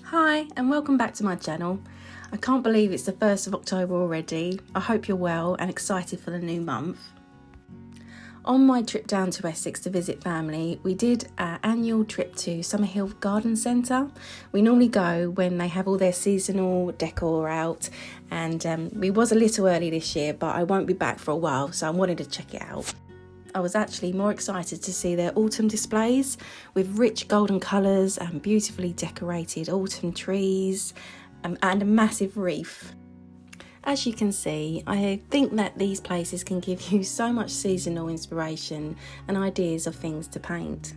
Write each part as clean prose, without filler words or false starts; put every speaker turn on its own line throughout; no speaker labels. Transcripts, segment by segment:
Hi and welcome back to my channel. I can't believe it's the 1st of October already. I hope you're well and excited for the new month. On my trip down to Essex to visit family, we did our annual trip to Summerhill Garden Centre. We normally go when they have all their seasonal decor out, and we was a little early this year, but I won't be back for a while, so I wanted to check it out. I was actually more excited to see their autumn displays with rich golden colours and beautifully decorated autumn trees and a massive wreath. As you can see, I think that these places can give you so much seasonal inspiration and ideas of things to paint.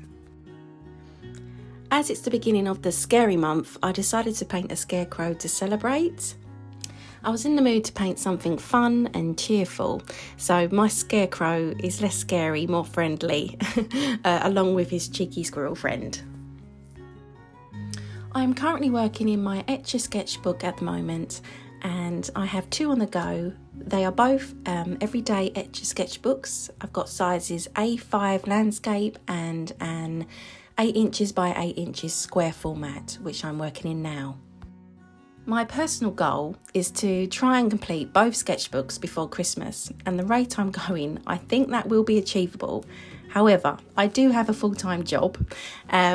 As it's the beginning of the scary month, I decided to paint a scarecrow to celebrate. I was in the mood to paint something fun and cheerful, so my scarecrow is less scary, more friendly, along with his cheeky squirrel friend. I am currently working in my Etcher sketchbook at the moment, and I have two on the go. They are both everyday Etcher sketchbooks. I've got sizes A5 landscape and an 8 inches by 8 inches square format, which I'm working in now. My personal goal is to try and complete both sketchbooks before Christmas, and the rate I'm going, I think that will be achievable. However, I do have a full-time job,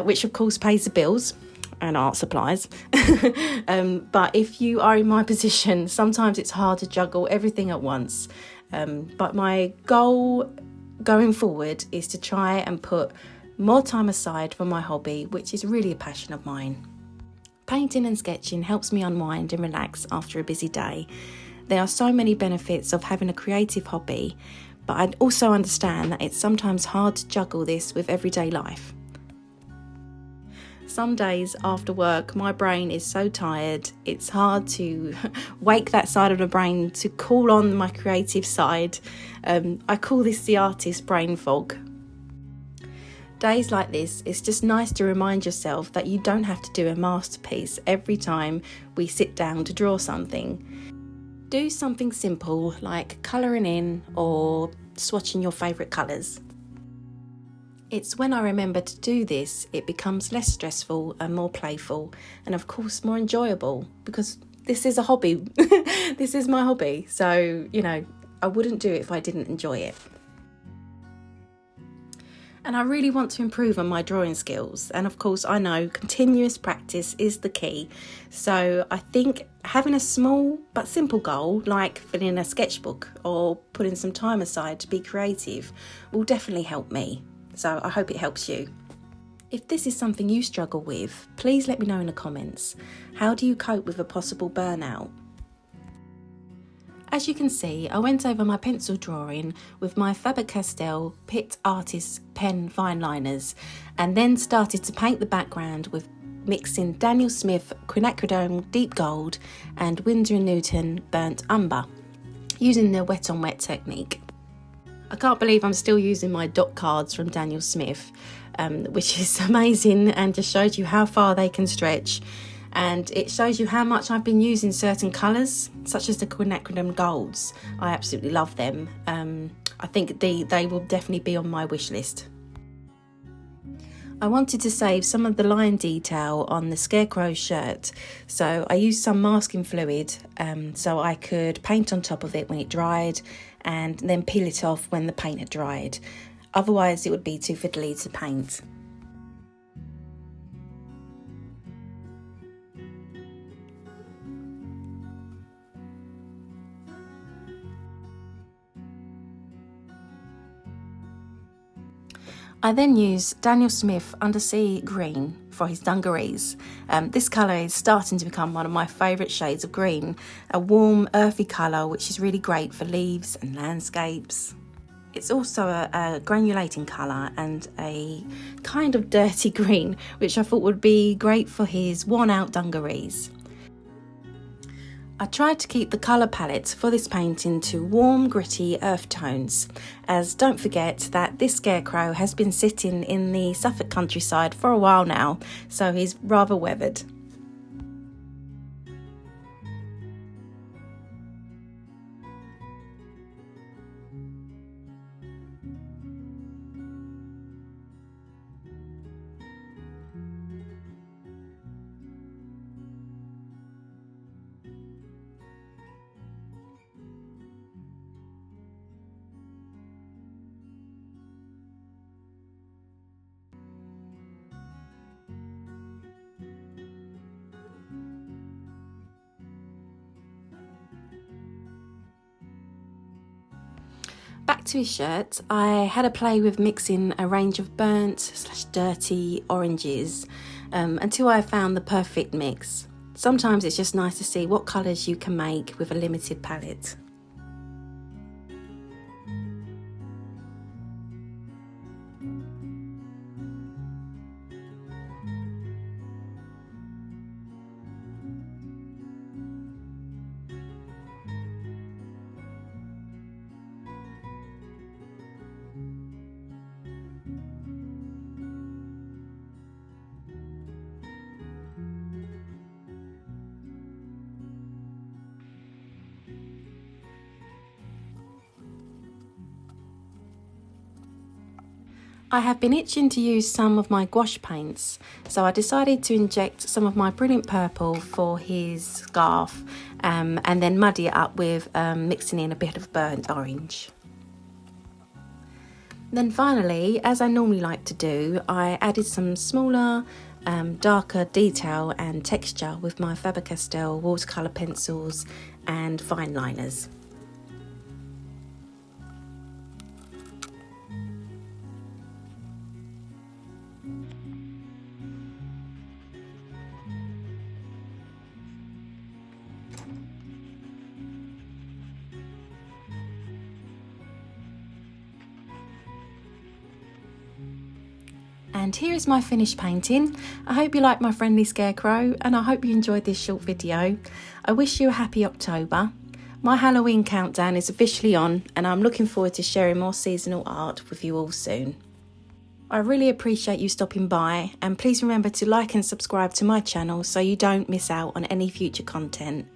which of course pays the bills and art supplies. But if you are in my position, sometimes it's hard to juggle everything at once. But my goal going forward is to try and put more time aside for my hobby, which is really a passion of mine. Painting and sketching helps me unwind and relax after a busy day. There are so many benefits of having a creative hobby, but I also understand that it's sometimes hard to juggle this with everyday life. Some days after work, my brain is so tired, it's hard to wake that side of the brain to call on my creative side. I call this the artist brain fog. Days like this, it's just nice to remind yourself that you don't have to do a masterpiece every time we sit down to draw something. Do something simple like colouring in or swatching your favourite colours. It's when I remember to do this, it becomes less stressful and more playful, and of course more enjoyable, because this is a hobby. This is my hobby, so I wouldn't do it if I didn't enjoy it. And I really want to improve on my drawing skills, and of course I know continuous practice is the key. So I think having a small but simple goal like filling a sketchbook or putting some time aside to be creative will definitely help me. So I hope it helps you. If this is something you struggle with, please let me know in the comments. How do you cope with a possible burnout? As you can see, I went over my pencil drawing with my Faber-Castell Pitt Artist pen fine liners, and then started to paint the background with mixing Daniel Smith quinacridone deep gold and Winsor & Newton burnt umber, using the wet on wet technique. I can't believe I'm still using my dot cards from Daniel Smith, which is amazing and just shows you how far they can stretch. And it shows you how much I've been using certain colours, such as the quinacridone golds. I absolutely love them. I think they will definitely be on my wish list. I wanted to save some of the line detail on the Scarecrow shirt, so I used some masking fluid so I could paint on top of it when it dried and then peel it off when the paint had dried. Otherwise it would be too fiddly to paint. I then used Daniel Smith Undersea Green for his dungarees. This colour is starting to become one of my favourite shades of green, a warm, earthy colour which is really great for leaves and landscapes. It's also a granulating colour and a kind of dirty green, which I thought would be great for his worn-out dungarees. I tried to keep the colour palette for this painting to warm, gritty earth tones, as don't forget that this scarecrow has been sitting in the Suffolk countryside for a while now, so he's rather weathered. to his shirt, I had a play with mixing a range of burnt/dirty oranges until I found the perfect mix. Sometimes it's just nice to see what colours you can make with a limited palette. I have been itching to use some of my gouache paints, so I decided to inject some of my brilliant purple for his scarf and then muddy it up with mixing in a bit of burnt orange. Then finally, as I normally like to do, I added some smaller, darker detail and texture with my Faber-Castell watercolour pencils and fine liners. And here is my finished painting. I hope you like my friendly Scarecrow, and I hope you enjoyed this short video. I wish you a happy October. My Halloween countdown is officially on, and I'm looking forward to sharing more seasonal art with you all soon. I really appreciate you stopping by, and please remember to like and subscribe to my channel so you don't miss out on any future content.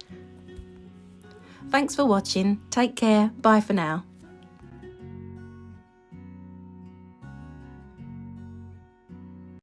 Thanks for watching. Take care. Bye for now.